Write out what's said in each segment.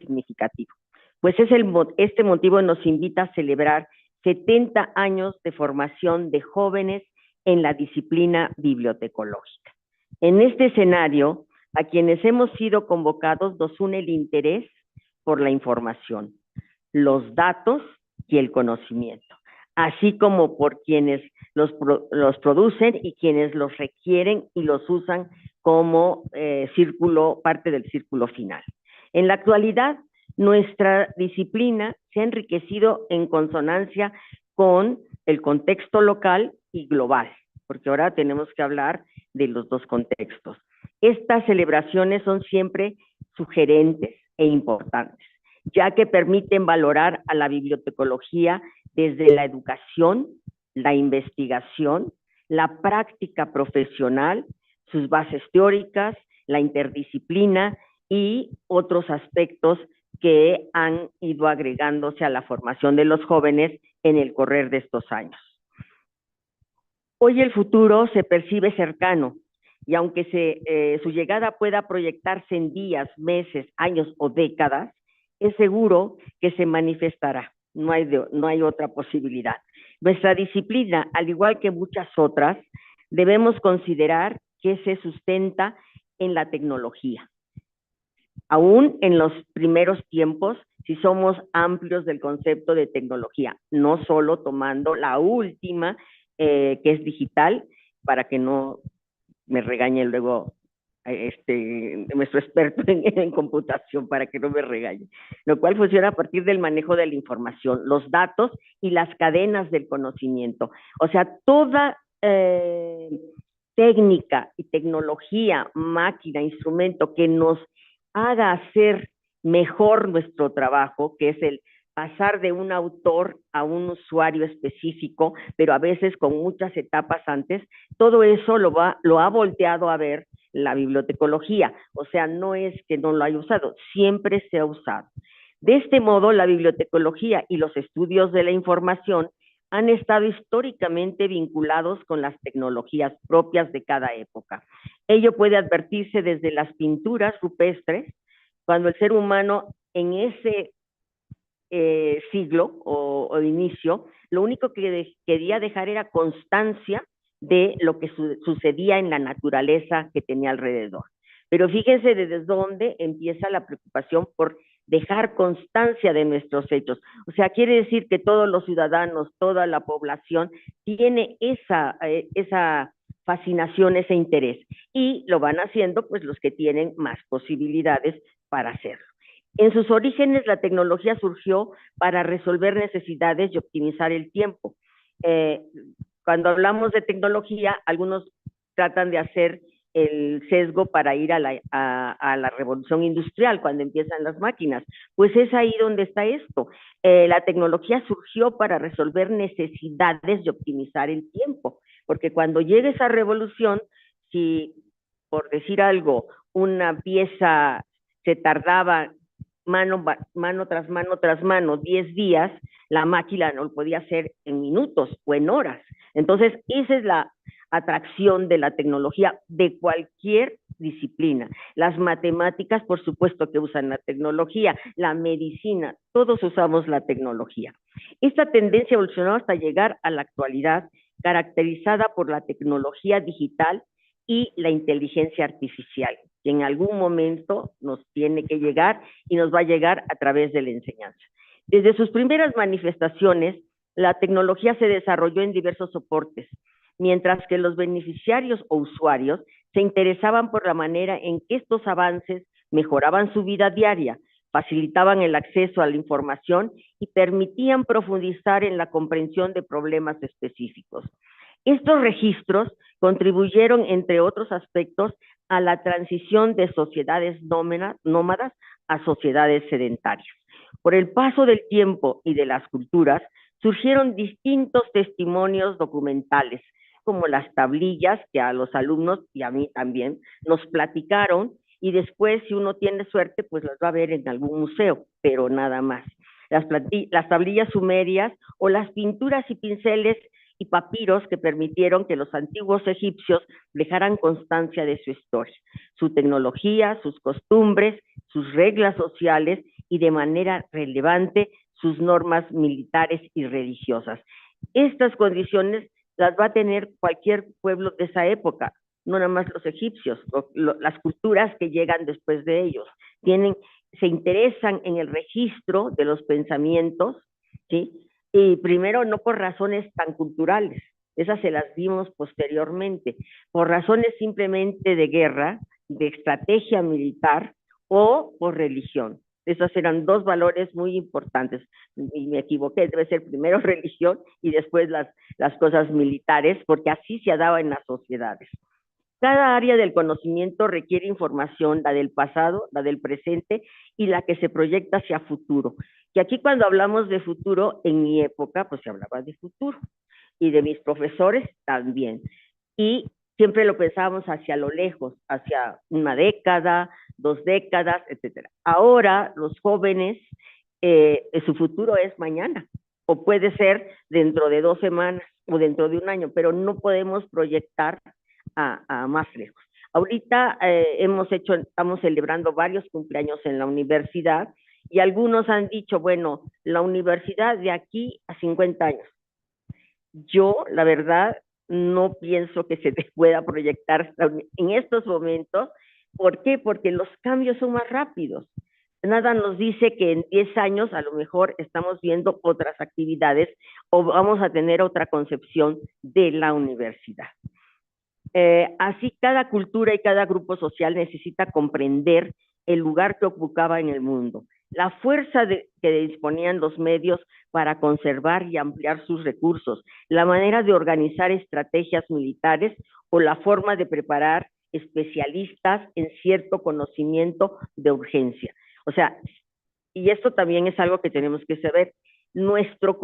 significativo. Pues este motivo nos invita a celebrar 70 años de formación de jóvenes en la disciplina bibliotecológica. En este escenario, a quienes hemos sido convocados nos une el interés por la información, los datos y el conocimiento, así como por quienes los producen y quienes los requieren y los usan como parte del círculo final. En la actualidad, nuestra disciplina se ha enriquecido en consonancia con el contexto local y global, porque ahora tenemos que hablar de los dos contextos. Estas celebraciones son siempre sugerentes e importantes, ya que permiten valorar a la bibliotecología desde la educación, la investigación, la práctica profesional, sus bases teóricas, la interdisciplina y otros aspectos que han ido agregándose a la formación de los jóvenes en el correr de estos años. Hoy el futuro se percibe cercano y aunque su llegada pueda proyectarse en días, meses, años o décadas, es seguro que se manifestará. No hay otra posibilidad. Nuestra disciplina, al igual que muchas otras, debemos considerar que se sustenta en la tecnología. Aún en los primeros tiempos, si somos amplios del concepto de tecnología, no solo tomando la última, que es digital, para que no me regañe luego nuestro experto en computación, para que no me regañe, lo cual funciona a partir del manejo de la información, los datos y las cadenas del conocimiento. O sea, toda técnica y tecnología, máquina, instrumento que nos haga hacer mejor nuestro trabajo, que es el pasar de un autor a un usuario específico, pero a veces con muchas etapas antes, todo eso lo ha volteado a ver la bibliotecología. O sea, no es que no lo haya usado, siempre se ha usado. De este modo, la bibliotecología y los estudios de la información han estado históricamente vinculados con las tecnologías propias de cada época. Ello puede advertirse desde las pinturas rupestres, cuando el ser humano en ese siglo o inicio, lo único que quería dejar era constancia de lo que sucedía en la naturaleza que tenía alrededor. Pero fíjense desde dónde empieza la preocupación por dejar constancia de nuestros hechos. O sea, quiere decir que todos los ciudadanos, toda la población tiene esa fascinación, ese interés. Y lo van haciendo pues los que tienen más posibilidades para hacerlo. En sus orígenes, la tecnología surgió para resolver necesidades y optimizar el tiempo. Cuando hablamos de tecnología, algunos tratan de hacer el sesgo para ir a la revolución industrial, cuando empiezan las máquinas. Pues es ahí donde está esto. La tecnología surgió para resolver necesidades y optimizar el tiempo, porque cuando llega esa revolución, si, por decir algo, una pieza se tardaba mano tras mano, 10 días, la máquina lo podía hacer en minutos o en horas. Entonces, esa es la atracción de la tecnología de cualquier disciplina. Las matemáticas, por supuesto que usan la tecnología, la medicina, todos usamos la tecnología. Esta tendencia evolucionó hasta llegar a la actualidad, caracterizada por la tecnología digital y la inteligencia artificial, que en algún momento nos tiene que llegar y nos va a llegar a través de la enseñanza. Desde sus primeras manifestaciones, la tecnología se desarrolló en diversos soportes, mientras que los beneficiarios o usuarios se interesaban por la manera en que estos avances mejoraban su vida diaria, facilitaban el acceso a la información y permitían profundizar en la comprensión de problemas específicos. Estos registros contribuyeron, entre otros aspectos, a la transición de sociedades nómadas a sociedades sedentarias. Por el paso del tiempo y de las culturas, surgieron distintos testimonios documentales, como las tablillas que a los alumnos y a mí también nos platicaron, y después, si uno tiene suerte, pues las va a ver en algún museo, pero nada más. Las tablillas sumerias o las pinturas y pinceles y papiros que permitieron que los antiguos egipcios dejaran constancia de su historia, su tecnología, sus costumbres, sus reglas sociales y de manera relevante sus normas militares y religiosas. Estas condiciones las va a tener cualquier pueblo de esa época, no nada más los egipcios, las culturas que llegan después de ellos, se interesan en el registro de los pensamientos, ¿sí? Y primero no por razones tan culturales, esas se las dimos posteriormente, por razones simplemente de guerra, de estrategia militar o por religión. Esos eran dos valores muy importantes. Y me equivoqué, debe ser primero religión y después las cosas militares, porque así se daba en las sociedades. Cada área del conocimiento requiere información, la del pasado, la del presente y la que se proyecta hacia futuro. Y aquí cuando hablamos de futuro, en mi época, pues se hablaba de futuro. Y de mis profesores también. Y siempre lo pensábamos hacia lo lejos, hacia una década, 2 décadas, etcétera. Ahora los jóvenes, su futuro es mañana, o puede ser dentro de 2 semanas o dentro de un año, pero no podemos proyectar a más lejos. Ahorita estamos celebrando varios cumpleaños en la universidad y algunos han dicho, bueno, la universidad de aquí a 50 años. Yo, la verdad, no pienso que se pueda proyectar en estos momentos. ¿Por qué? Porque los cambios son más rápidos. Nada nos dice que en 10 años a lo mejor estamos viendo otras actividades o vamos a tener otra concepción de la universidad. Así, cada cultura y cada grupo social necesita comprender el lugar que ocupaba en el mundo, la fuerza que disponían los medios para conservar y ampliar sus recursos, la manera de organizar estrategias militares o la forma de preparar especialistas en cierto conocimiento de urgencia. O sea, y esto también es algo que tenemos que saber, nuestro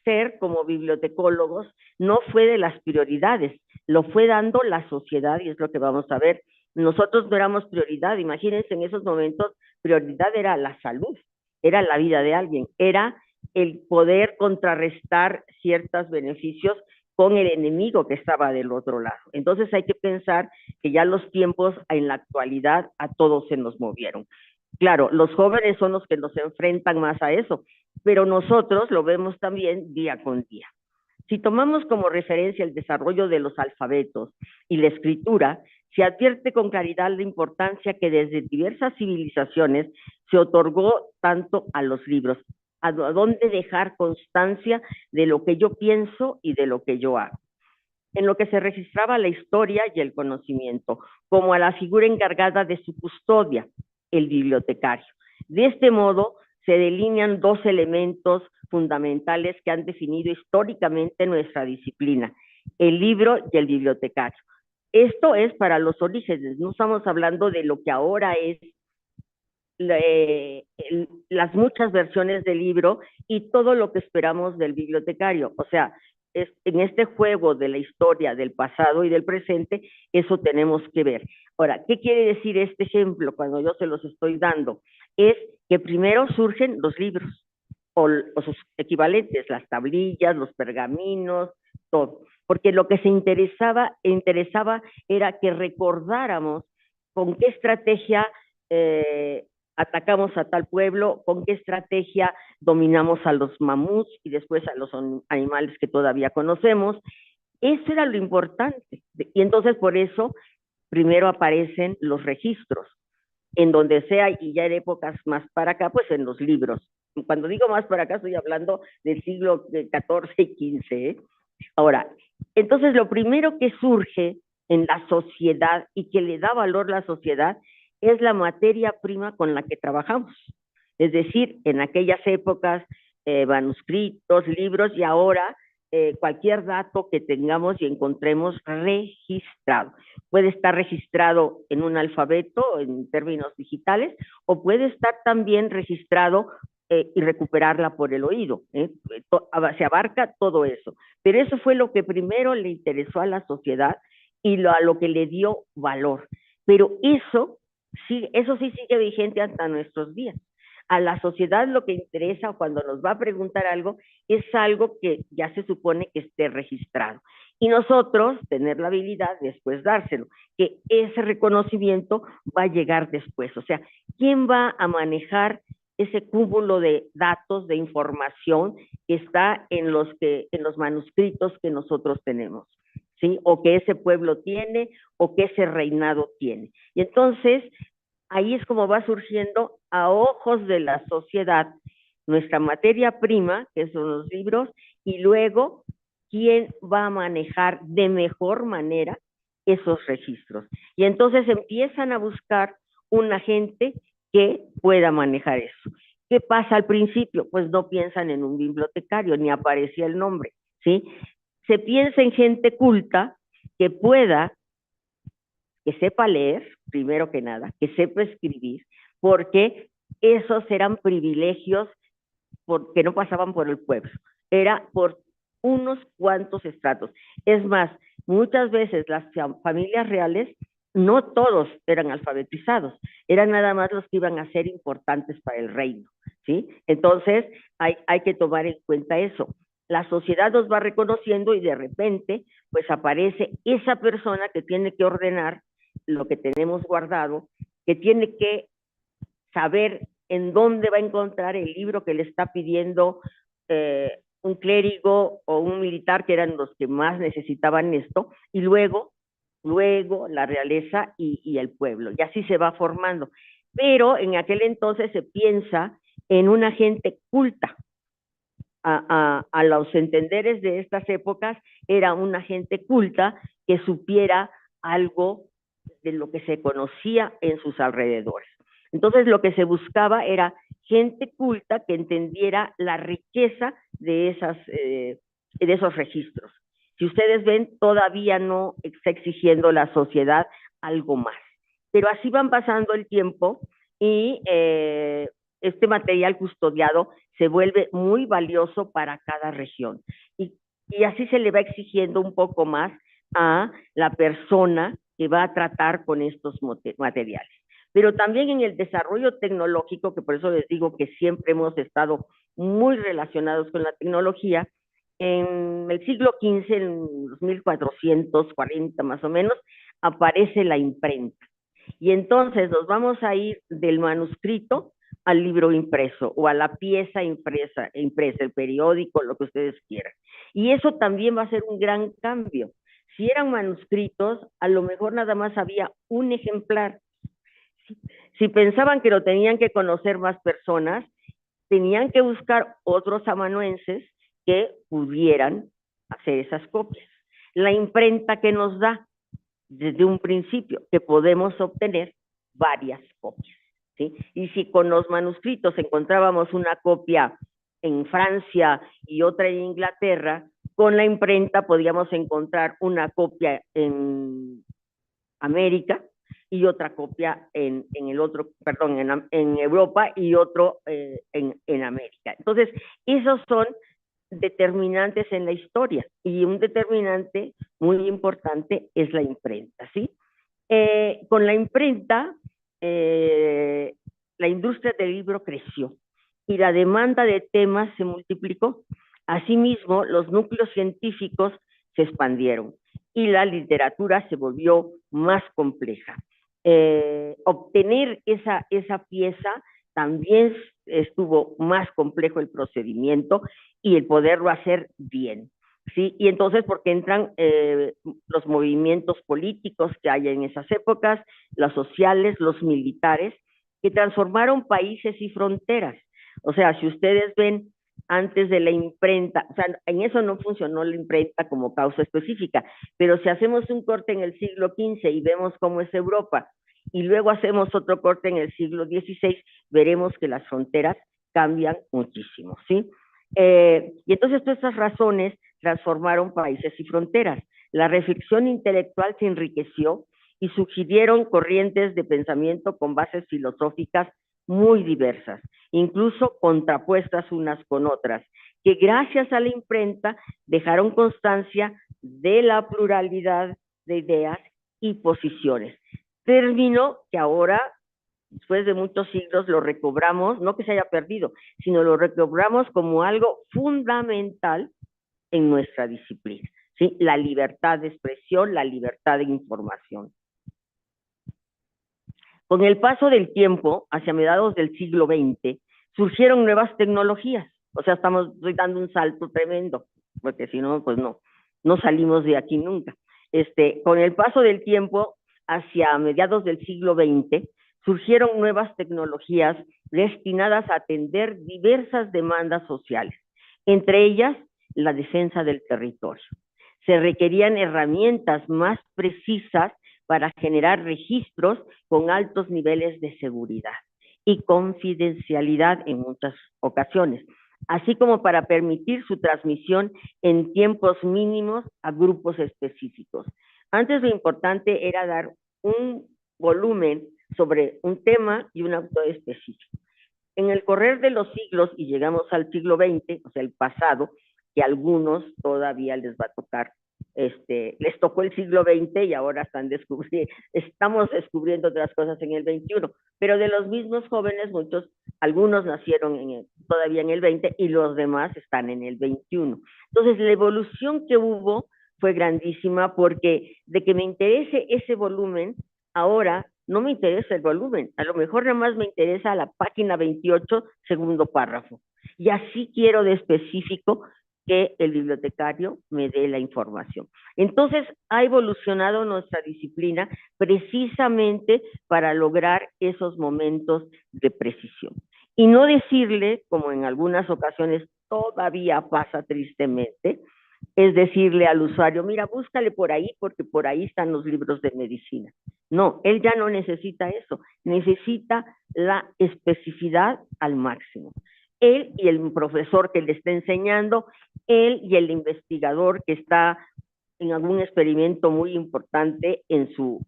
ser como bibliotecólogos no fue de las prioridades, lo fue dando la sociedad y es lo que vamos a ver. Nosotros no éramos prioridad, imagínense en esos momentos, prioridad era la salud, era la vida de alguien, era el poder contrarrestar ciertos beneficios con el enemigo que estaba del otro lado. Entonces hay que pensar que ya los tiempos en la actualidad a todos se nos movieron. Claro, los jóvenes son los que nos enfrentan más a eso, pero nosotros lo vemos también día con día. Si tomamos como referencia el desarrollo de los alfabetos y la escritura, se advierte con claridad la importancia que desde diversas civilizaciones se otorgó tanto a los libros, a dónde dejar constancia de lo que yo pienso y de lo que yo hago, en lo que se registraba la historia y el conocimiento, como a la figura encargada de su custodia, el bibliotecario. De este modo, se delinean dos elementos fundamentales que han definido históricamente nuestra disciplina, el libro y el bibliotecario. Esto es para los orígenes, no estamos hablando de lo que ahora es las muchas versiones del libro y todo lo que esperamos del bibliotecario. O sea, en este juego de la historia del pasado y del presente, eso tenemos que ver. Ahora, ¿qué quiere decir este ejemplo cuando yo se los estoy dando? Es que primero surgen los libros o sus equivalentes, las tablillas, los pergaminos, todo. Porque lo que se interesaba era que recordáramos con qué estrategia atacamos a tal pueblo, con qué estrategia dominamos a los mamuts y después a los animales que todavía conocemos. Eso era lo importante. Y entonces por eso primero aparecen los registros, en donde sea, y ya en épocas más para acá, pues en los libros. Cuando digo más para acá, estoy hablando del siglo XIV y XV. ¿eh? Ahora, entonces lo primero que surge en la sociedad y que le da valor a la sociedad es la materia prima con la que trabajamos. Es decir, en aquellas épocas, manuscritos, libros, y ahora cualquier dato que tengamos y encontremos registrado. Puede estar registrado en un alfabeto, en términos digitales, o puede estar también registrado y recuperarla por el oído. Se abarca todo eso. Pero eso fue lo que primero le interesó a la sociedad y a lo que le dio valor. Pero eso sí sigue vigente hasta nuestros días. A la sociedad lo que interesa cuando nos va a preguntar algo es algo que ya se supone que esté registrado. Y nosotros tener la habilidad de después dárselo, que ese reconocimiento va a llegar después. O sea, ¿quién va a manejar ese cúmulo de datos, de información que está en los manuscritos que nosotros tenemos? ¿Sí? O que ese pueblo tiene, o que ese reinado tiene. Y entonces, ahí es como va surgiendo a ojos de la sociedad nuestra materia prima, que son los libros, y luego quién va a manejar de mejor manera esos registros. Y entonces empiezan a buscar un agente que pueda manejar eso. ¿Qué pasa al principio? Pues no piensan en un bibliotecario, ni aparecía el nombre, ¿sí? Se piensa en gente culta que pueda, que sepa leer, primero que nada, que sepa escribir, porque esos eran privilegios que no pasaban por el pueblo, era por unos cuantos estratos. Es más, muchas veces las familias reales, no todos eran alfabetizados, eran nada más los que iban a ser importantes para el reino, ¿sí? Entonces, hay que tomar en cuenta eso. La sociedad nos va reconociendo y de repente, pues aparece esa persona que tiene que ordenar lo que tenemos guardado, que tiene que saber en dónde va a encontrar el libro que le está pidiendo un clérigo o un militar, que eran los que más necesitaban esto, y luego la realeza y el pueblo, y así se va formando. Pero en aquel entonces se piensa en una gente culta. A los entenderes de estas épocas era una gente culta que supiera algo de lo que se conocía en sus alrededores. Entonces lo que se buscaba era gente culta que entendiera la riqueza de esos registros. Si ustedes ven, todavía no está exigiendo la sociedad algo más. Pero así van pasando el tiempo y este material custodiado se vuelve muy valioso para cada región. Y así se le va exigiendo un poco más a la persona que va a tratar con estos materiales. Pero también en el desarrollo tecnológico, que por eso les digo que siempre hemos estado muy relacionados con la tecnología, en el siglo XV, en los 1440 más o menos, aparece la imprenta. Y entonces nos vamos a ir del manuscrito al libro impreso o a la pieza impresa, el periódico, lo que ustedes quieran. Y eso también va a ser un gran cambio. Si eran manuscritos, a lo mejor nada más había un ejemplar. Si pensaban que lo tenían que conocer más personas, tenían que buscar otros amanuenses que pudieran hacer esas copias. La imprenta que nos da desde un principio, que podemos obtener varias copias, ¿sí? Y si con los manuscritos encontrábamos una copia en Francia y otra en Inglaterra, con la imprenta podíamos encontrar una copia en América y otra copia en el otro, perdón, en Europa y otro en América. Entonces, esos son determinantes en la historia y un determinante muy importante es la imprenta, ¿sí? Con la imprenta, la industria del libro creció y la demanda de temas se multiplicó. Asimismo, los núcleos científicos se expandieron y la literatura se volvió más compleja. Obtener esa pieza también estuvo más complejo el procedimiento y el poderlo hacer bien, ¿sí? Y entonces, porque entran los movimientos políticos que hay en esas épocas, los sociales, los militares, que transformaron países y fronteras. O sea, si ustedes ven antes de la imprenta, o sea, en eso no funcionó la imprenta como causa específica, pero si hacemos un corte en el siglo XV y vemos cómo es Europa, y luego hacemos otro corte en el siglo XVI, veremos que las fronteras cambian muchísimo, ¿sí? Y entonces todas estas razones transformaron países y fronteras. La reflexión intelectual se enriqueció y sugirieron corrientes de pensamiento con bases filosóficas muy diversas, incluso contrapuestas unas con otras, que gracias a la imprenta dejaron constancia de la pluralidad de ideas y posiciones. Término que ahora después de muchos siglos lo recobramos, no que se haya perdido, sino lo recobramos como algo fundamental en nuestra disciplina, ¿sí? La libertad de expresión, la libertad de información. Con el paso del tiempo, hacia mediados del siglo XX, surgieron nuevas tecnologías. O sea, estoy dando un salto tremendo, porque si no, pues no salimos de aquí nunca. Con el paso del tiempo, hacia mediados del siglo XX, surgieron nuevas tecnologías destinadas a atender diversas demandas sociales, entre ellas la defensa del territorio. Se requerían herramientas más precisas para generar registros con altos niveles de seguridad y confidencialidad en muchas ocasiones, así como para permitir su transmisión en tiempos mínimos a grupos específicos. Antes lo importante era dar un volumen sobre un tema y un autor específico. En el correr de los siglos, y llegamos al siglo XX, o sea, el pasado, que a algunos todavía les va a tocar, les tocó el siglo XX y ahora estamos descubriendo otras cosas en el XXI, pero de los mismos jóvenes, algunos nacieron todavía en el XX y los demás están en el XXI. Entonces, la evolución que hubo fue grandísima porque de que me interese ese volumen, ahora no me interesa el volumen, a lo mejor nada más me interesa la página 28, segundo párrafo. Y así quiero de específico que el bibliotecario me dé la información. Entonces, ha evolucionado nuestra disciplina precisamente para lograr esos momentos de precisión. Y no decirle, como en algunas ocasiones todavía pasa tristemente, es decirle al usuario, mira, búscale por ahí porque por ahí están los libros de medicina. No, él ya no necesita eso, necesita la especificidad al máximo. Él y el profesor que le está enseñando, él y el investigador que está en algún experimento muy importante en su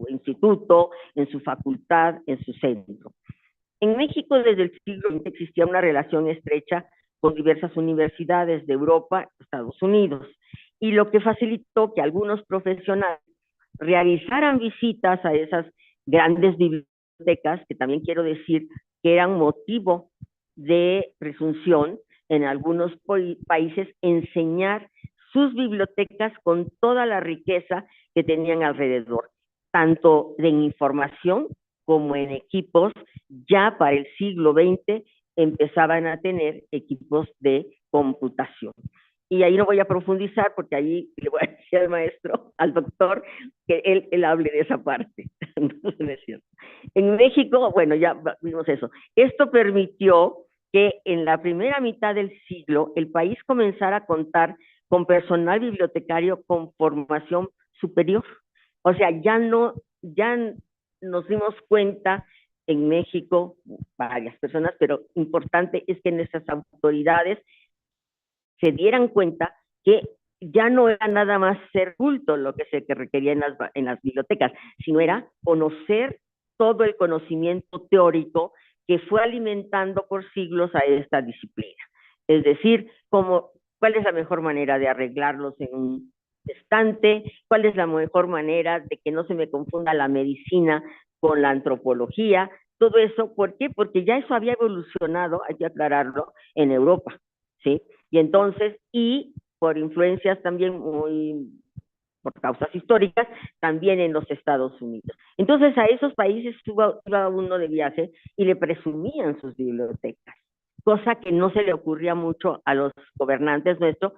instituto, en su facultad, en su centro. En México desde el siglo XX existía una relación estrecha con diversas universidades de Europa, Estados Unidos, y lo que facilitó que algunos profesionales realizaran visitas a esas grandes bibliotecas, que también quiero decir que eran motivo de presunción en algunos países, enseñar sus bibliotecas con toda la riqueza que tenían alrededor, tanto de información como en equipos. Ya para el siglo XX empezaban a tener equipos de computación. Y ahí no voy a profundizar porque ahí le voy a decir al maestro, al doctor, que él hable de esa parte. Entonces, no es cierto. En México, bueno, ya vimos eso. Esto permitió que en la primera mitad del siglo el país comenzara a contar con personal bibliotecario con formación superior. O sea, ya nos dimos cuenta en México, varias personas, pero importante es que nuestras autoridades se dieran cuenta que ya no era nada más ser culto lo que se requería en las bibliotecas, sino era conocer todo el conocimiento teórico que fue alimentando por siglos a esta disciplina. Es decir, cuál es la mejor manera de arreglarlos en un estante, cuál es la mejor manera de que no se me confunda la medicina con la antropología, todo eso. ¿Por qué? Porque ya eso había evolucionado, hay que aclararlo, en Europa, ¿sí? Y entonces, y por influencias también por causas históricas, también en los Estados Unidos. Entonces a esos países iba uno de viaje y le presumían sus bibliotecas, cosa que no se le ocurría mucho a los gobernantes nuestros,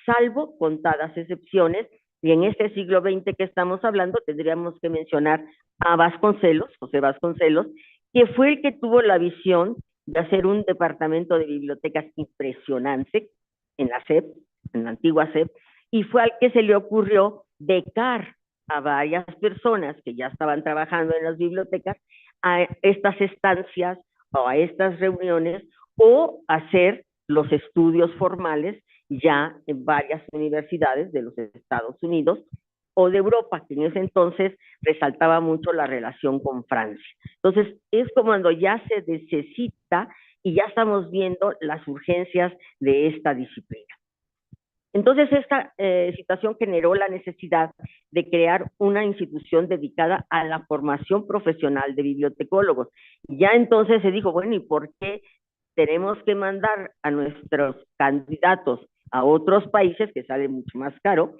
salvo contadas excepciones. Y en este siglo XX que estamos hablando, tendríamos que mencionar a Vasconcelos, José Vasconcelos, que fue el que tuvo la visión de hacer un departamento de bibliotecas impresionante en la SEP, en la antigua SEP, y fue al que se le ocurrió becar a varias personas que ya estaban trabajando en las bibliotecas a estas estancias o a estas reuniones o hacer los estudios formales ya en varias universidades de los Estados Unidos o de Europa, que en ese entonces resaltaba mucho la relación con Francia. Entonces, es como cuando ya se necesita y ya estamos viendo las urgencias de esta disciplina. Entonces, esta situación generó la necesidad de crear una institución dedicada a la formación profesional de bibliotecólogos. Ya entonces se dijo, bueno, ¿y por qué tenemos que mandar a nuestros candidatos a otros países, que sale mucho más caro?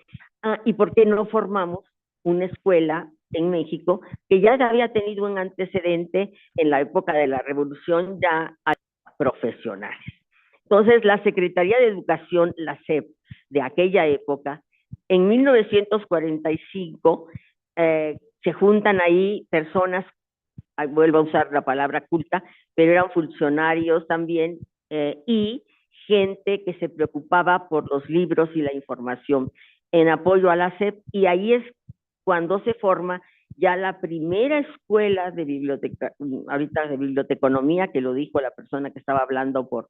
¿Y por qué no formamos una escuela en México que ya había tenido un antecedente en la época de la Revolución ya a profesionales? Entonces, la Secretaría de Educación, la SEP, de aquella época, en 1945 se juntan ahí personas, vuelvo a usar la palabra culta, pero eran funcionarios también y gente que se preocupaba por los libros y la información en apoyo a la SEP, y ahí es cuando se forma ya la primera escuela de biblioteca, ahorita de biblioteconomía, que lo dijo la persona que estaba hablando por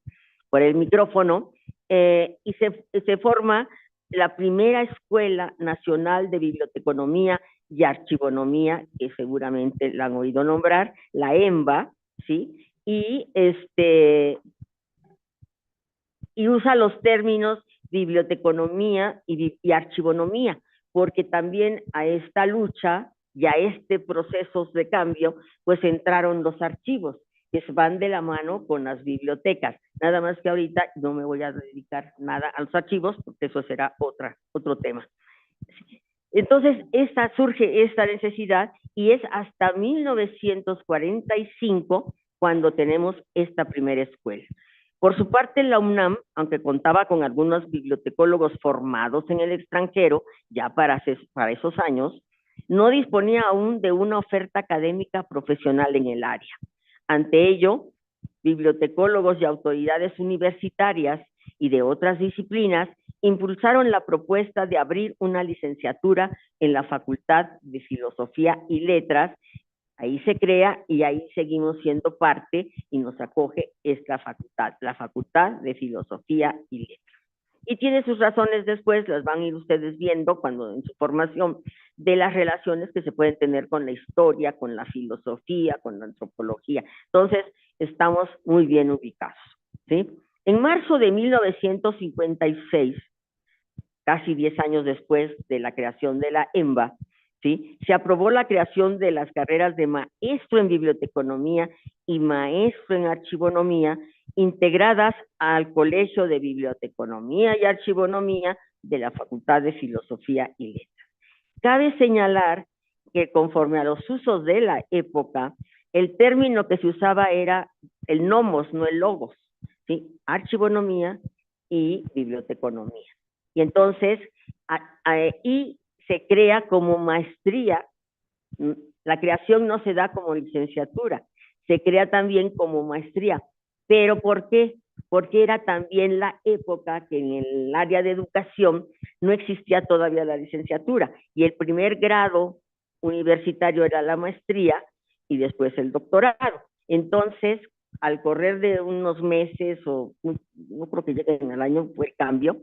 el micrófono, y se forma la primera Escuela Nacional de Biblioteconomía y Archivonomía, que seguramente la han oído nombrar, la EMBA, ¿sí? Y usa los términos biblioteconomía y archivonomía, porque también a esta lucha y a este proceso de cambio, pues entraron los archivos, que van de la mano con las bibliotecas. Nada más que ahorita no me voy a dedicar nada a los archivos, porque eso será otro tema. Entonces, surge esta necesidad y es hasta 1945 cuando tenemos esta primera escuela. Por su parte, la UNAM, aunque contaba con algunos bibliotecólogos formados en el extranjero, ya para esos años, no disponía aún de una oferta académica profesional en el área. Ante ello, bibliotecólogos y autoridades universitarias y de otras disciplinas impulsaron la propuesta de abrir una licenciatura en la Facultad de Filosofía y Letras. Ahí se crea y ahí seguimos siendo parte y nos acoge esta facultad, la Facultad de Filosofía y Letras. Y tiene sus razones después, las van a ir ustedes viendo cuando en su formación, de las relaciones que se pueden tener con la historia, con la filosofía, con la antropología. Entonces, estamos muy bien ubicados, ¿sí? En marzo de 1956, casi 10 años después de la creación de la EMBA, ¿sí? Se aprobó la creación de las carreras de maestro en biblioteconomía y maestro en archivonomía, integradas al Colegio de Biblioteconomía y Archivonomía de la Facultad de Filosofía y Letras. Cabe señalar que conforme a los usos de la época, el término que se usaba era el nomos, no el logos, ¿sí? Archivonomía y biblioteconomía. Y entonces, y se crea como maestría. La creación no se da como licenciatura, se crea también como maestría. ¿Pero por qué? Porque era también la época que en el área de educación no existía todavía la licenciatura, y el primer grado universitario era la maestría y después el doctorado. Entonces, al correr de unos meses, o no creo que lleguen al año, fue el cambio,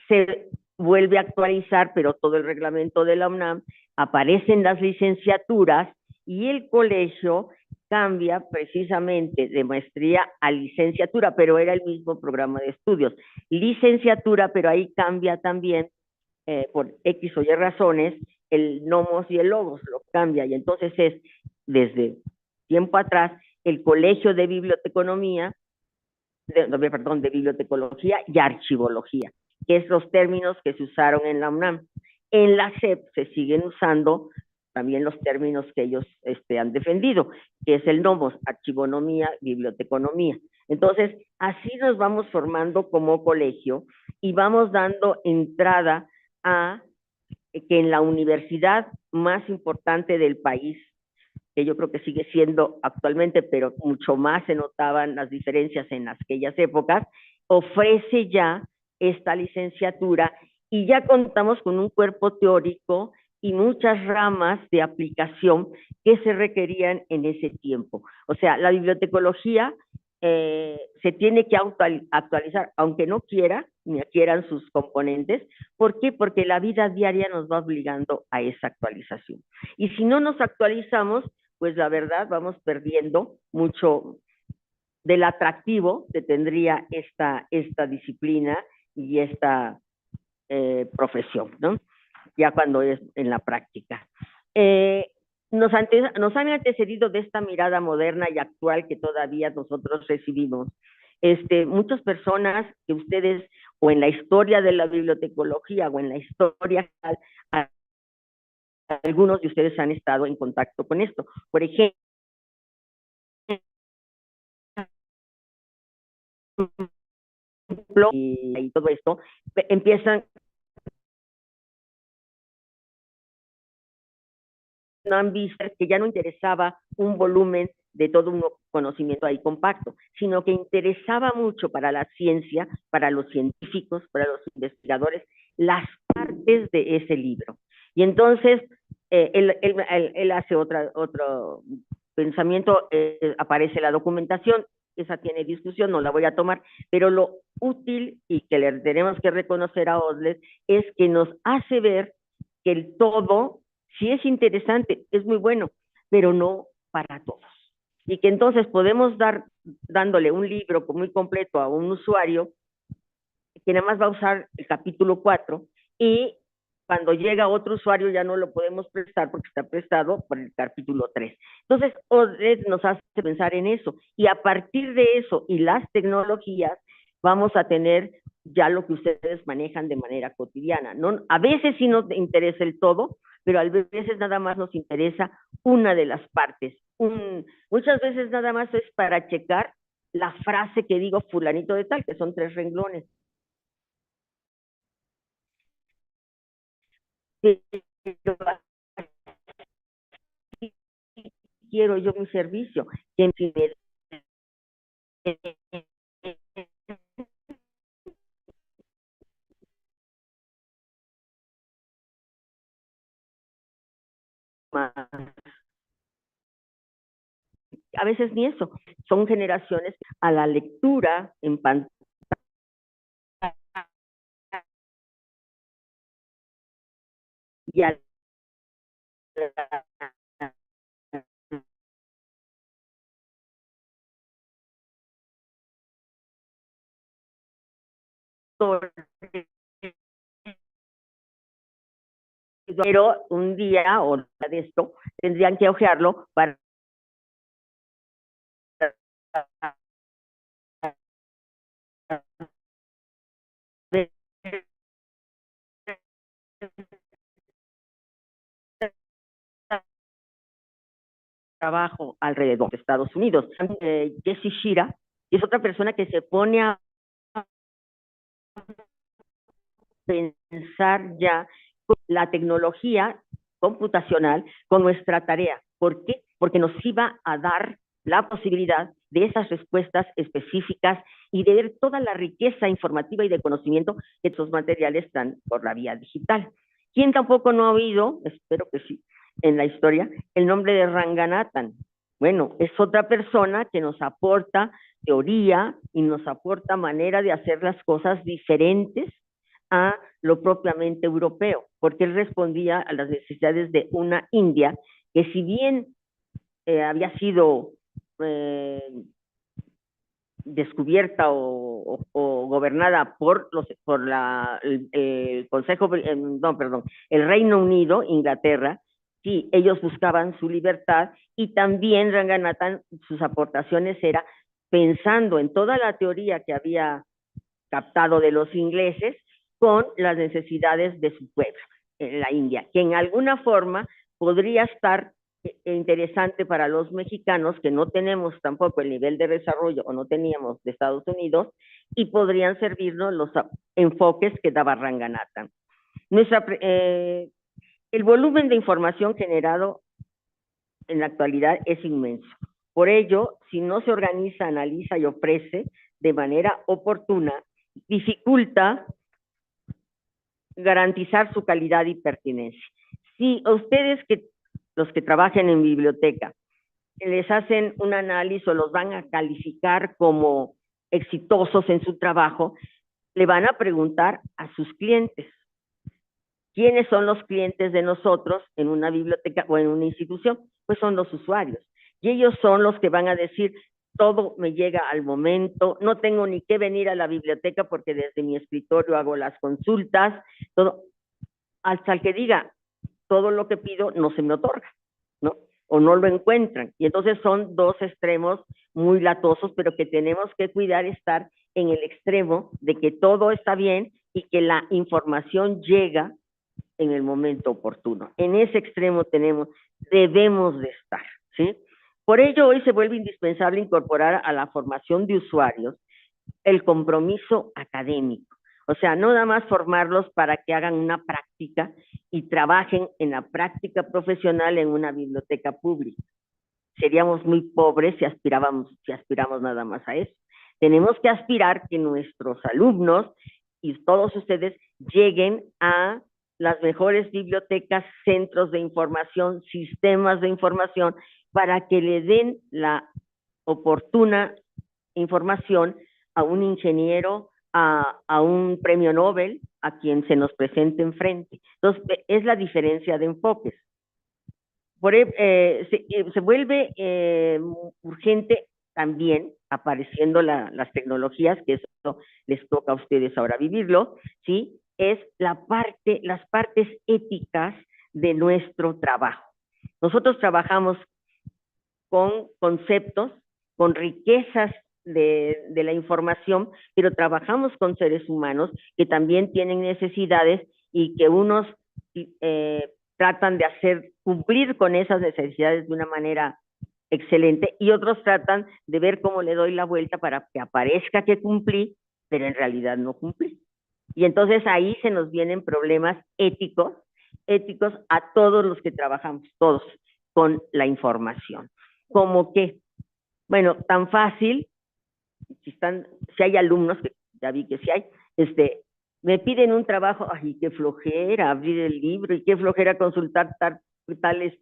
se vuelve a actualizar, pero todo el reglamento de la UNAM, aparecen las licenciaturas y el colegio cambia precisamente de maestría a licenciatura, pero era el mismo programa de estudios. Licenciatura, pero ahí cambia también, por X o Y razones, el nomos y el logos, lo cambia, y entonces es, desde tiempo atrás, el Colegio de Biblioteconomía, de Bibliotecología y Archivología, que es los términos que se usaron en la UNAM. En la SEP se siguen usando también los términos que ellos han defendido, que es el nomos, archivonomía, biblioteconomía. Entonces, así nos vamos formando como colegio y vamos dando entrada a que en la universidad más importante del país, que yo creo que sigue siendo actualmente, pero mucho más se notaban las diferencias en aquellas épocas, ofrece ya esta licenciatura y ya contamos con un cuerpo teórico y muchas ramas de aplicación que se requerían en ese tiempo. O sea, la bibliotecología se tiene que actualizar, aunque no quiera, ni quieran sus componentes. ¿Por qué? Porque la vida diaria nos va obligando a esa actualización. Y si no nos actualizamos, pues la verdad vamos perdiendo mucho del atractivo que tendría esta disciplina y esta profesión, ¿no? Ya cuando es en la práctica. Nos han antecedido de esta mirada moderna y actual que todavía nosotros recibimos. Muchas personas que ustedes, o en la historia de la bibliotecología, o en la historia, algunos de ustedes han estado en contacto con esto. Por ejemplo, y todo esto, empiezan, no han visto que ya no interesaba un volumen de todo un conocimiento ahí compacto, sino que interesaba mucho para la ciencia, para los científicos, para los investigadores, las partes de ese libro. Y entonces, él hace otro pensamiento, aparece la documentación, esa tiene discusión, no la voy a tomar, pero lo útil y que le tenemos que reconocer a Osles es que nos hace ver que el todo sí es interesante, es muy bueno, pero no para todos. Y que entonces podemos dándole un libro muy completo a un usuario que nada más va a usar el capítulo 4 y cuando llega otro usuario ya no lo podemos prestar porque está prestado por el capítulo 3. Entonces, ODED nos hace pensar en eso y a partir de eso y las tecnologías vamos a tener ya lo que ustedes manejan de manera cotidiana. ¿No? A veces sí nos interesa el todo, pero a veces nada más nos interesa una de las partes. Muchas veces nada más es para checar la frase que digo fulanito de tal, que son 3 renglones. Pero quiero yo mi servicio, que me a veces ni eso, son generaciones a la lectura en pantalla y al pero un día o de esto tendrían que ojearlo para ver trabajo alrededor de Estados Unidos. Jesse Shira es otra persona que se pone a pensar ya la tecnología computacional con nuestra tarea. ¿Por qué? Porque nos iba a dar la posibilidad de esas respuestas específicas y de ver toda la riqueza informativa y de conocimiento que estos materiales están por la vía digital. ¿Quién tampoco no ha oído, espero que sí, en la historia, el nombre de Ranganathan? Bueno, es otra persona que nos aporta teoría y nos aporta manera de hacer las cosas diferentes a lo propiamente europeo, porque él respondía a las necesidades de una India que si bien había sido descubierta o gobernada por el Consejo, no, perdón, el Reino Unido, Inglaterra, sí, ellos buscaban su libertad y también Ranganathan, sus aportaciones era pensando en toda la teoría que había captado de los ingleses con las necesidades de su pueblo, en la India, que en alguna forma podría estar interesante para los mexicanos que no tenemos tampoco el nivel de desarrollo o no teníamos de Estados Unidos y podrían servirnos los enfoques que daba Ranganathan. El volumen de información generado en la actualidad es inmenso. Por ello, si no se organiza, analiza y ofrece de manera oportuna, dificulta garantizar su calidad y pertinencia. Si a ustedes, los que trabajan en biblioteca, les hacen un análisis o los van a calificar como exitosos en su trabajo, le van a preguntar a sus clientes. ¿Quiénes son los clientes de nosotros en una biblioteca o en una institución? Pues son los usuarios. Y ellos son los que van a decir, todo me llega al momento, no tengo ni que venir a la biblioteca porque desde mi escritorio hago las consultas, todo, hasta el que diga todo lo que pido no se me otorga, ¿no? O no lo encuentran. Y entonces son dos extremos muy latosos, pero que tenemos que cuidar estar en el extremo de que todo está bien y que la información llega en el momento oportuno. En ese extremo debemos de estar, ¿sí? Por ello, hoy se vuelve indispensable incorporar a la formación de usuarios el compromiso académico. O sea, no nada más formarlos para que hagan una práctica y trabajen en la práctica profesional en una biblioteca pública. Seríamos muy pobres si aspiramos nada más a eso. Tenemos que aspirar que nuestros alumnos y todos ustedes lleguen a las mejores bibliotecas, centros de información, sistemas de información, para que le den la oportuna información a un ingeniero, a un premio Nobel, a quien se nos presente enfrente. Entonces, es la diferencia de enfoques. Se vuelve urgente también, apareciendo las tecnologías, que eso les toca a ustedes ahora vivirlo, ¿sí? Es las partes éticas de nuestro trabajo. Nosotros trabajamos con conceptos, con riquezas de la información, pero trabajamos con seres humanos que también tienen necesidades y que unos tratan de hacer cumplir con esas necesidades de una manera excelente y otros tratan de ver cómo le doy la vuelta para que aparezca que cumplí, pero en realidad no cumplí. Y entonces ahí se nos vienen problemas éticos a todos los que trabajamos, todos, con la información. Como que, bueno, tan fácil, si hay alumnos, que ya vi que sí hay, me piden un trabajo, ay, qué flojera abrir el libro y qué flojera consultar tal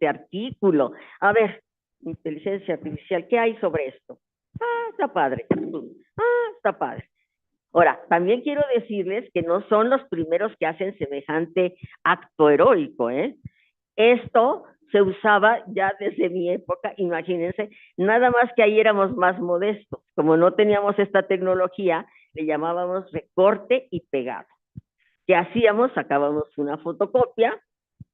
artículo. A ver, inteligencia artificial, ¿qué hay sobre esto? Ah, está padre. Ah, está padre. Ahora, también quiero decirles que no son los primeros que hacen semejante acto heroico, ¿eh? Esto se usaba ya desde mi época, imagínense, nada más que ahí éramos más modestos. Como no teníamos esta tecnología, le llamábamos recorte y pegado. ¿Qué hacíamos? Sacábamos una fotocopia,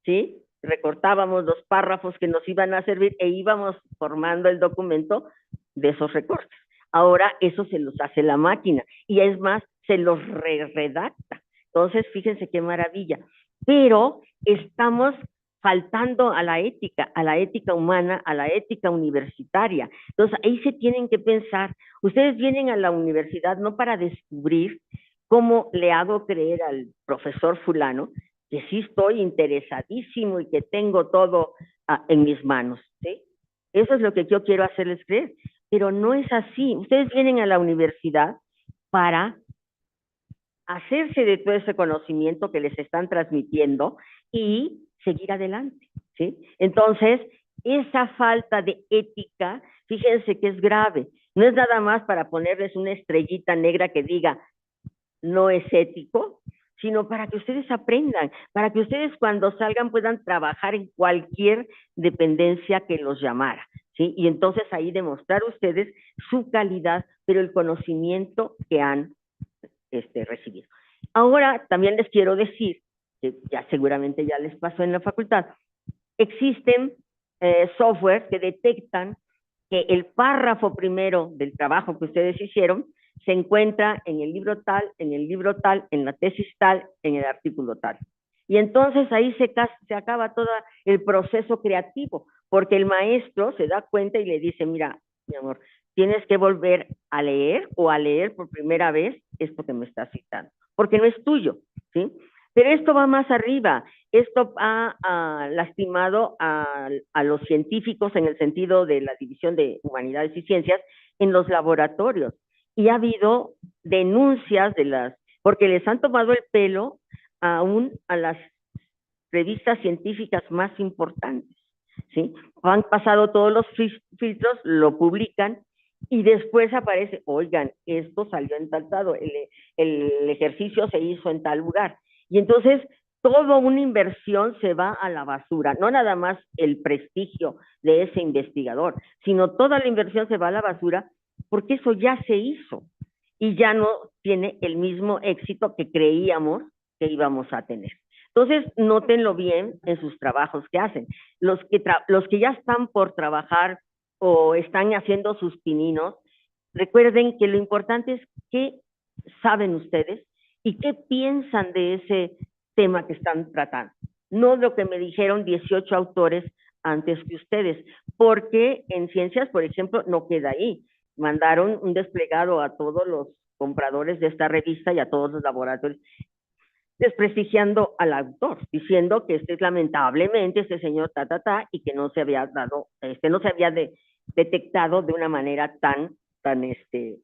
¿sí? Recortábamos los párrafos que nos iban a servir e íbamos formando el documento de esos recortes. Ahora eso se los hace la máquina y es más, se los redacta. Entonces, fíjense qué maravilla. Pero estamos faltando a la ética humana, a la ética universitaria. Entonces, ahí se tienen que pensar, ustedes vienen a la universidad no para descubrir cómo le hago creer al profesor fulano que sí estoy interesadísimo y que tengo todo en mis manos, ¿sí? Eso es lo que yo quiero hacerles creer, pero no es así. Ustedes vienen a la universidad para hacerse de todo ese conocimiento que les están transmitiendo y seguir adelante, ¿sí? Entonces, esa falta de ética, fíjense que es grave. No es nada más para ponerles una estrellita negra que diga, no es ético, sino para que ustedes aprendan, para que ustedes cuando salgan puedan trabajar en cualquier dependencia que los llamara, ¿sí? Y entonces ahí demostrar ustedes su calidad, pero el conocimiento que han recibido. Ahora también les quiero decir, que ya seguramente ya les pasó en la facultad, existen software que detectan que el párrafo primero del trabajo que ustedes hicieron se encuentra en el libro tal, en la tesis tal, en el artículo tal. Y entonces ahí se acaba todo el proceso creativo, porque el maestro se da cuenta y le dice, mira, mi amor, tienes que volver a leer o a leer por primera vez esto que me estás citando, porque no es tuyo, ¿sí? Pero esto va más arriba, esto ha lastimado a los científicos en el sentido de la división de humanidades y ciencias en los laboratorios. Y ha habido denuncias porque les han tomado el pelo aún a las revistas científicas más importantes, ¿sí? Han pasado todos los filtros, lo publican y después aparece, oigan, esto salió en tal lado, el ejercicio se hizo en tal lugar. Y entonces toda una inversión se va a la basura, no nada más el prestigio de ese investigador, sino toda la inversión se va a la basura porque eso ya se hizo y ya no tiene el mismo éxito que creíamos que íbamos a tener. Entonces, nótenlo bien en sus trabajos que hacen. Los que ya están por trabajar o están haciendo sus pininos, recuerden que lo importante es qué saben ustedes y qué piensan de ese tema que están tratando. No lo que me dijeron 18 autores antes que ustedes, porque en ciencias, por ejemplo, no queda ahí. Mandaron un desplegado a todos los compradores de esta revista y a todos los laboratorios, desprestigiando al autor, diciendo que lamentablemente este señor y que no se había dado, no se había detectado de una manera tan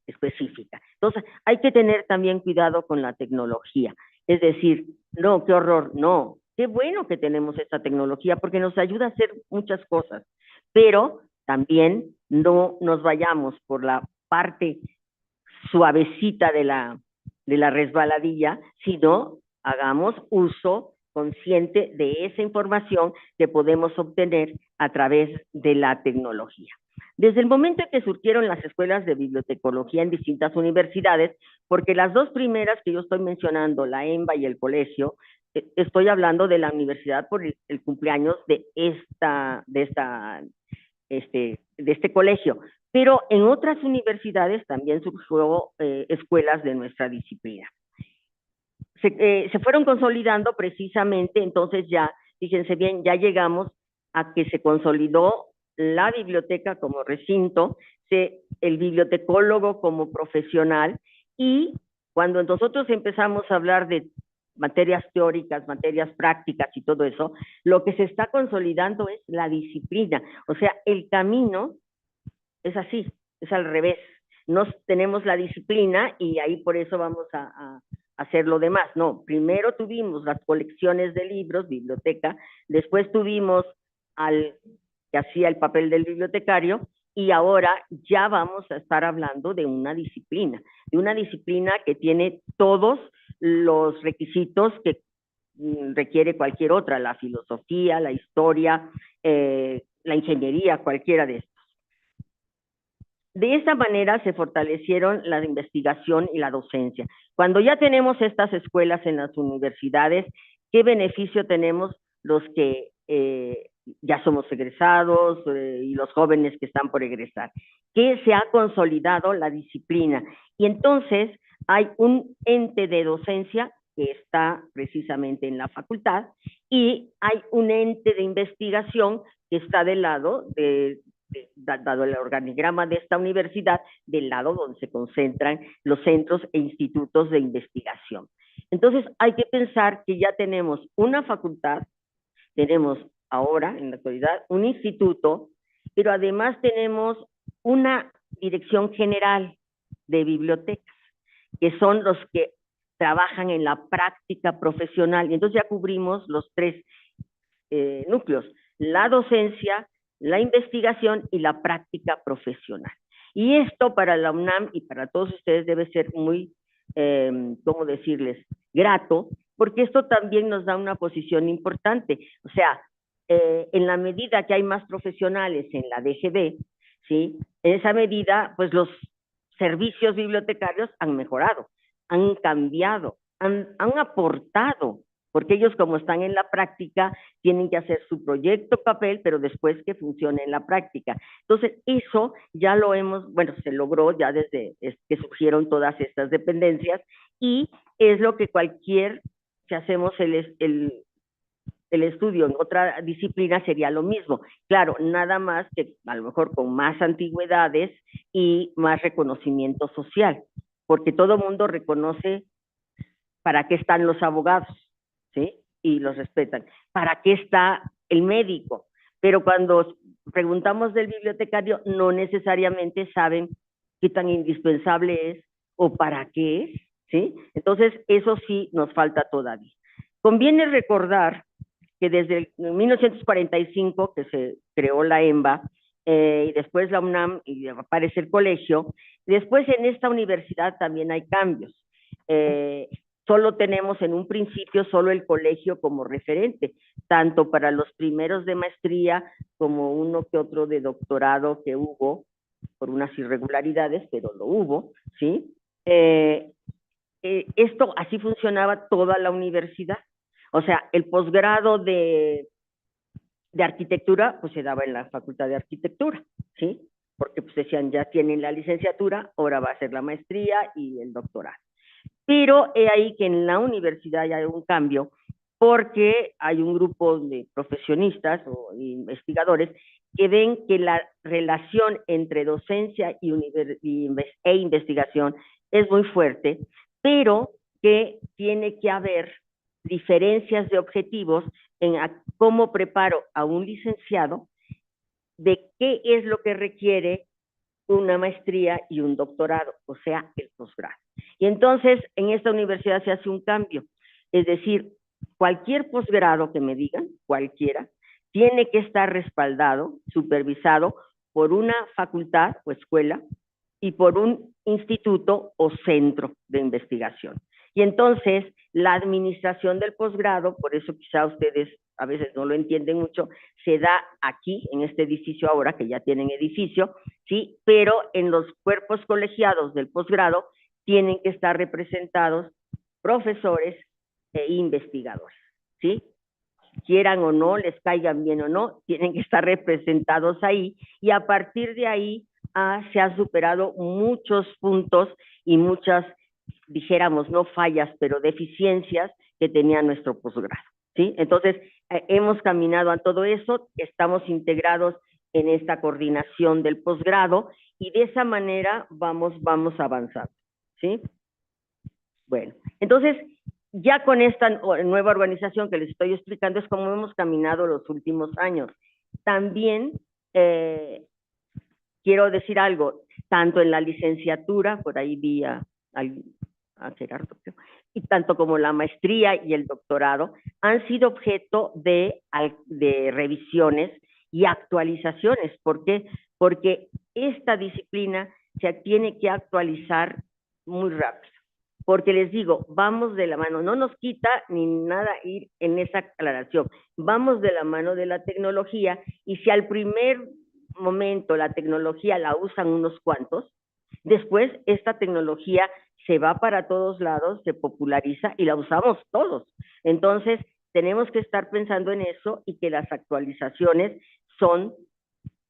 específica. Entonces, hay que tener también cuidado con la tecnología. Es decir, no, qué horror, no, qué bueno que tenemos esta tecnología porque nos ayuda a hacer muchas cosas, pero también no nos vayamos por la parte suavecita de la resbaladilla, sino hagamos uso consciente de esa información que podemos obtener a través de la tecnología. Desde el momento en que surgieron las escuelas de bibliotecología en distintas universidades, porque las dos primeras que yo estoy mencionando, la EMBA y el colegio, estoy hablando de la universidad por el cumpleaños de este colegio, pero en otras universidades también surgió escuelas de nuestra disciplina. Se fueron consolidando precisamente, entonces ya, fíjense bien, ya llegamos a que se consolidó la biblioteca como recinto, el bibliotecólogo como profesional, y cuando nosotros empezamos a hablar de materias teóricas, materias prácticas y todo eso, lo que se está consolidando es la disciplina, o sea, el camino es así, es al revés. No tenemos la disciplina y ahí por eso vamos a hacer lo demás. No, primero tuvimos las colecciones de libros, biblioteca, después tuvimos al que hacía el papel del bibliotecario y ahora ya vamos a estar hablando de una disciplina que tiene todos los requisitos que requiere cualquier otra, la filosofía, la historia, la ingeniería, cualquiera de estos. De esta manera se fortalecieron la investigación y la docencia. Cuando ya tenemos estas escuelas en las universidades, ¿qué beneficio tenemos los que ya somos egresados y los jóvenes que están por egresar? Que se ha consolidado la disciplina y entonces hay un ente de docencia que está precisamente en la facultad y hay un ente de investigación que está del lado dado el organigrama de esta universidad, del lado donde se concentran los centros e institutos de investigación. Entonces, hay que pensar que ya tenemos una facultad, tenemos ahora, en la actualidad, un instituto, pero además tenemos una dirección general de bibliotecas, que son los que trabajan en la práctica profesional. Y entonces ya cubrimos los tres núcleos, la docencia, la investigación y la práctica profesional. Y esto para la UNAM y para todos ustedes debe ser muy, ¿cómo decirles?, grato, porque esto también nos da una posición importante. O sea, en la medida que hay más profesionales en la DGB, ¿sí?, en esa medida, pues los servicios bibliotecarios han mejorado, han cambiado, han aportado, porque ellos como están en la práctica tienen que hacer su proyecto papel, pero después que funcione en la práctica. Entonces, eso ya lo hemos, bueno, se logró ya desde que surgieron todas estas dependencias y es lo que si hacemos el estudio en otra disciplina sería lo mismo. Claro, nada más que a lo mejor con más antigüedades y más reconocimiento social, porque todo mundo reconoce para qué están los abogados, ¿sí? Y los respetan. ¿Para qué está el médico? Pero cuando preguntamos del bibliotecario, no necesariamente saben qué tan indispensable es o para qué es, ¿sí? Entonces, eso sí nos falta todavía. Conviene recordar que desde 1945, que se creó la EMBA, y después la UNAM, y aparece el colegio, después en esta universidad también hay cambios. Solo tenemos en un principio solo el colegio como referente, tanto para los primeros de maestría como uno que otro de doctorado que hubo por unas irregularidades, pero lo hubo, ¿sí? Esto así funcionaba toda la universidad. O sea, el posgrado de arquitectura, pues se daba en la Facultad de Arquitectura, ¿sí? Porque pues decían, ya tienen la licenciatura, ahora va a ser la maestría y el doctorado. Pero he ahí que en la universidad ya hay un cambio, porque hay un grupo de profesionistas o investigadores que ven que la relación entre docencia e investigación es muy fuerte, pero que tiene que haber diferencias de objetivos en cómo preparo a un licenciado, de qué es lo que requiere una maestría y un doctorado, o sea, el posgrado. Y entonces en esta universidad se hace un cambio, es decir, cualquier posgrado que me digan, cualquiera, tiene que estar respaldado, supervisado por una facultad o escuela y por un instituto o centro de investigación. Y entonces la administración del posgrado, por eso quizá ustedes a veces no lo entienden mucho, se da aquí, en este edificio ahora, que ya tienen edificio, ¿sí? Pero en los cuerpos colegiados del posgrado tienen que estar representados profesores e investigadores, ¿sí? Quieran o no, les caigan bien o no, tienen que estar representados ahí, y a partir de ahí se han superado muchos puntos y muchas, dijéramos, no fallas, pero deficiencias que tenía nuestro posgrado, ¿sí? Entonces, hemos caminado a todo eso, estamos integrados en esta coordinación del posgrado, y de esa manera vamos avanzando, ¿sí? Bueno, entonces, ya con esta nueva organización que les estoy explicando, es como hemos caminado los últimos años. También quiero decir algo, tanto en la licenciatura, por ahí vi a Gerardo, y tanto como la maestría y el doctorado, han sido objeto de revisiones y actualizaciones. ¿Por qué? Porque esta disciplina se tiene que actualizar muy rápido. Porque les digo, vamos de la mano, no nos quita ni nada ir en esa aclaración, vamos de la mano de la tecnología, y si al primer momento la tecnología la usan unos cuantos, después esta tecnología se va para todos lados, se populariza y la usamos todos. Entonces, tenemos que estar pensando en eso, y que las actualizaciones son,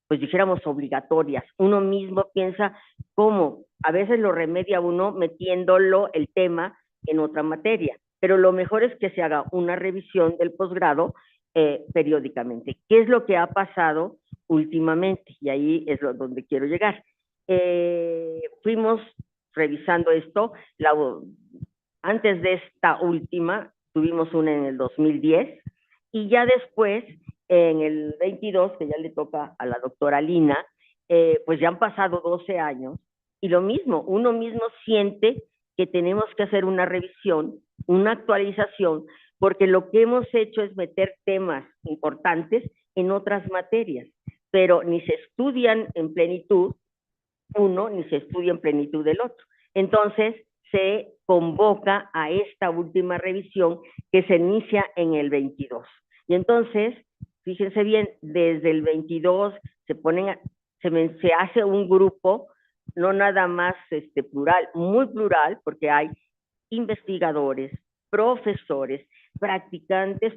pues dijéramos, obligatorias. Uno mismo piensa cómo, a veces lo remedia uno metiéndolo el tema en otra materia, pero lo mejor es que se haga una revisión del posgrado periódicamente. ¿Qué es lo que ha pasado últimamente? Y ahí es donde quiero llegar. Fuimos revisando esto, antes de esta última, tuvimos una en el 2010, y ya después, en el 22, que ya le toca a la doctora Lina, pues ya han pasado 12 años, y lo mismo, uno mismo siente que tenemos que hacer una revisión, una actualización, porque lo que hemos hecho es meter temas importantes en otras materias, pero ni se estudian en plenitud uno, ni se estudia en plenitud el otro. Entonces, se convoca a esta última revisión, que se inicia en el 22. Y entonces, fíjense bien, desde el 22 se hace un grupo, no nada más plural, muy plural, porque hay investigadores, profesores, practicantes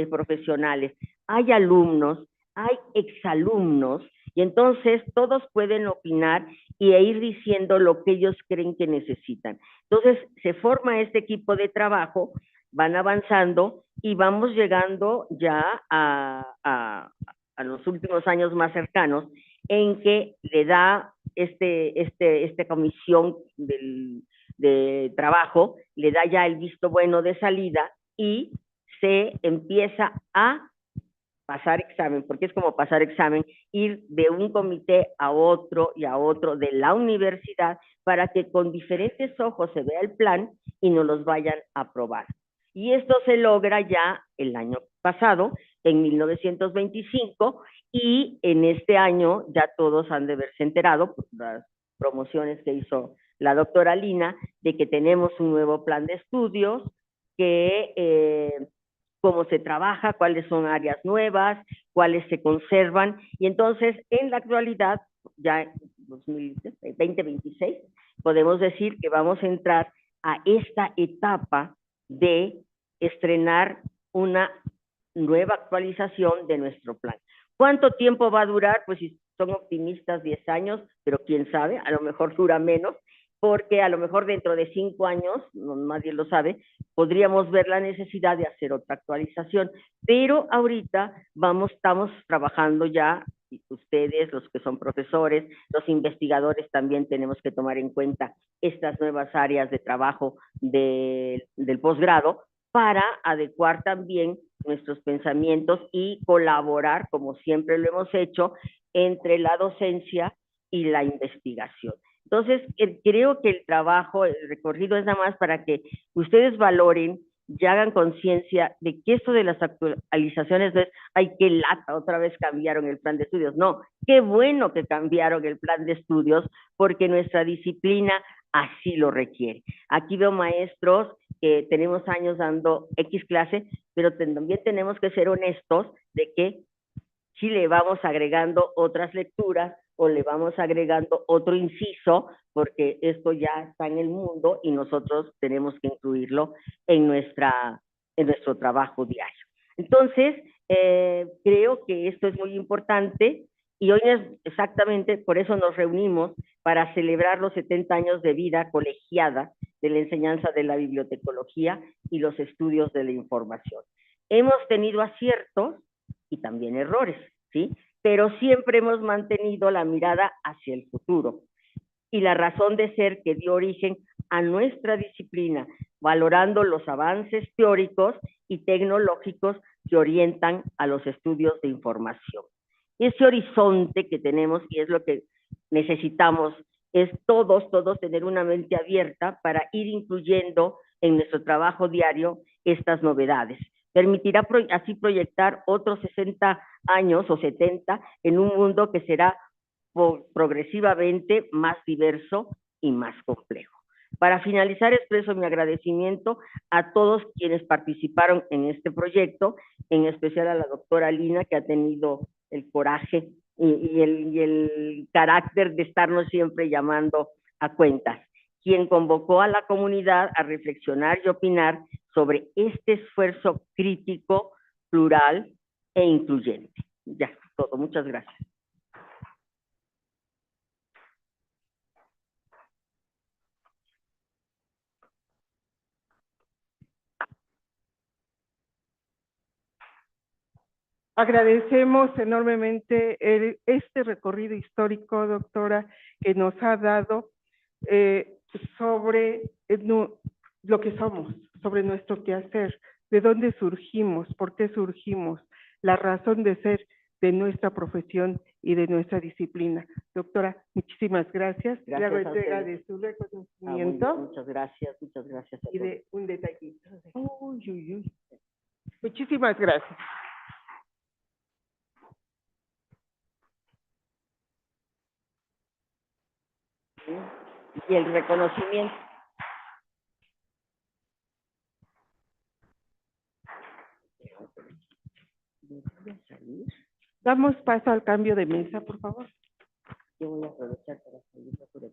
profesionales, hay alumnos, hay exalumnos, y entonces todos pueden opinar e ir diciendo lo que ellos creen que necesitan. Entonces se forma este equipo de trabajo, van avanzando y vamos llegando ya a los últimos años más cercanos, en que le da esta comisión de trabajo, le da ya el visto bueno de salida, y se empieza a pasar examen, porque es como pasar examen, ir de un comité a otro y a otro de la universidad, para que con diferentes ojos se vea el plan y nos los vayan a aprobar. Y esto se logra ya el año pasado, en 1925, y en este año ya todos han de haberse enterado por las promociones que hizo la doctora Lina, de que tenemos un nuevo plan de estudios, que cómo se trabaja, cuáles son áreas nuevas, cuáles se conservan, y entonces en la actualidad ya 2026, podemos decir que vamos a entrar a esta etapa de estrenar una nueva actualización de nuestro plan. ¿Cuánto tiempo va a durar? Pues si son optimistas, 10 años, pero quién sabe, a lo mejor dura menos, porque a lo mejor dentro de 5 años, no, nadie lo sabe, podríamos ver la necesidad de hacer otra actualización, pero ahorita estamos trabajando ya, ustedes, los que son profesores, los investigadores también tenemos que tomar en cuenta estas nuevas áreas de trabajo del posgrado para adecuar también nuestros pensamientos y colaborar, como siempre lo hemos hecho, entre la docencia y la investigación. Entonces, creo que el trabajo, el recorrido es nada más para que ustedes valoren y hagan conciencia de que esto de las actualizaciones no es, ay, qué lata, otra vez cambiaron el plan de estudios. No, qué bueno que cambiaron el plan de estudios porque nuestra disciplina así lo requiere. Aquí veo maestros que tenemos años dando X clase, pero también tenemos que ser honestos de que si le vamos agregando otras lecturas o le vamos agregando otro inciso, porque esto ya está en el mundo y nosotros tenemos que incluirlo en nuestro trabajo diario. Entonces, creo que esto es muy importante y hoy es exactamente por eso nos reunimos para celebrar los 70 años de vida colegiada de la enseñanza de la bibliotecología y los estudios de la información. Hemos tenido aciertos y también errores, ¿sí? Pero siempre hemos mantenido la mirada hacia el futuro. Y la razón de ser que dio origen a nuestra disciplina, valorando los avances teóricos y tecnológicos que orientan a los estudios de información. Ese horizonte que tenemos, y es lo que necesitamos, es todos tener una mente abierta para ir incluyendo en nuestro trabajo diario estas novedades. Permitirá así proyectar otros 60 años o 70 en un mundo que será progresivamente más diverso y más complejo. Para finalizar, expreso mi agradecimiento a todos quienes participaron en este proyecto, en especial a la doctora Lina, que ha tenido el coraje y el carácter de estarnos siempre llamando a cuentas, quien convocó a la comunidad a reflexionar y opinar sobre este esfuerzo crítico, plural e incluyente. Ya, todo. Muchas gracias. Agradecemos enormemente este recorrido histórico, doctora, que nos ha dado sobre lo que somos, sobre nuestro quehacer, de dónde surgimos, por qué surgimos, la razón de ser de nuestra profesión y de nuestra disciplina. Doctora, muchísimas gracias. Le hago entrega de su reconocimiento. Muchas gracias. Y de un detallito. Muchísimas gracias. Y el reconocimiento. Damos paso al cambio de mesa, por favor. Yo voy a aprovechar para salir por